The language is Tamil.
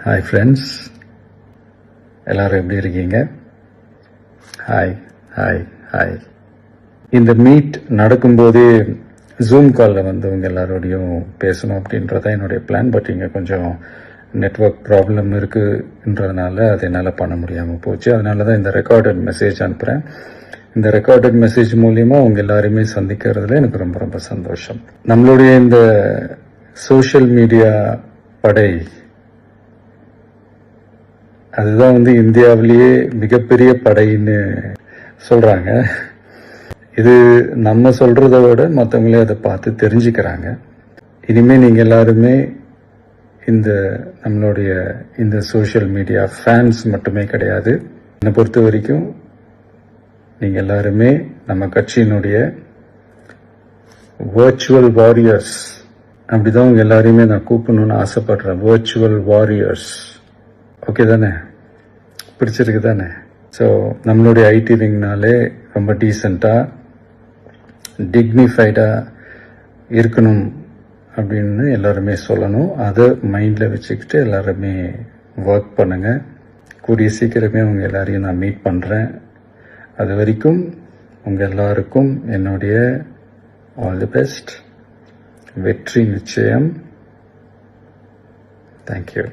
ஹாய் ஃப்ரெண்ட்ஸ், எல்லோரும் எப்படி இருக்கீங்க? Hi hi hi. இந்த மீட் நடக்கும்போதே ஜூம் காலில் வந்து உங்கள் எல்லாரோடையும் பேசணும் அப்படின்றதான் என்னுடைய பிளான். பட் இங்கே கொஞ்சம் நெட்வொர்க் ப்ராப்ளம் இருக்குன்றதுனால அது என்னால் பண்ண முடியாமல் போச்சு. அதனால தான் இந்த ரெக்கார்டட் மெசேஜ் அனுப்புகிறேன். இந்த ரெக்கார்டட் மெசேஜ் மூலிமா உங்கள் எல்லாருமே சந்திக்கிறதுல எனக்கு ரொம்ப ரொம்ப சந்தோஷம். நம்மளுடைய இந்த சோஷியல் மீடியா படை, அதுதான் வந்து இந்தியாவிலேயே மிகப்பெரிய படைன்னு சொல்கிறாங்க. இது நம்ம சொல்கிறத விட மற்றவங்களே அதை பார்த்து தெரிஞ்சுக்கிறாங்க. இனிமேல் நீங்கள் எல்லாருமே இந்த நம்மளுடைய இந்த சோஷியல் மீடியா ஃபேன்ஸ் மட்டுமே கிடையாது. என்னை பொறுத்த வரைக்கும் நீங்கள் எல்லாருமே நம்ம கட்சியினுடைய வர்ச்சுவல் வாரியர்ஸ். அப்படிதான் உங்கள் எல்லாரையுமே நான் கூப்பிடணும்னு ஆசைப்படுறேன். Virtual warriors. ஓகே தானே? பிடிச்சிருக்கு தானே? ஸோ நம்மளுடைய ஐடி விங்னாலே ரொம்ப டீசெண்டாக டிக்னிஃபைடாக இருக்கணும் அப்படின்னு எல்லாருமே சொல்லணும். அதை மைண்டில் வச்சுக்கிட்டு எல்லாருமே ஒர்க் பண்ணுங்கள். கூடிய சீக்கிரமே உங்கள் எல்லாரையும் நான் மீட் பண்ணுறேன். அது வரைக்கும் உங்கள் எல்லாருக்கும் என்னுடைய ஆல் தி பெஸ்ட். வெற்றி நிச்சயம். தேங்க்யூ.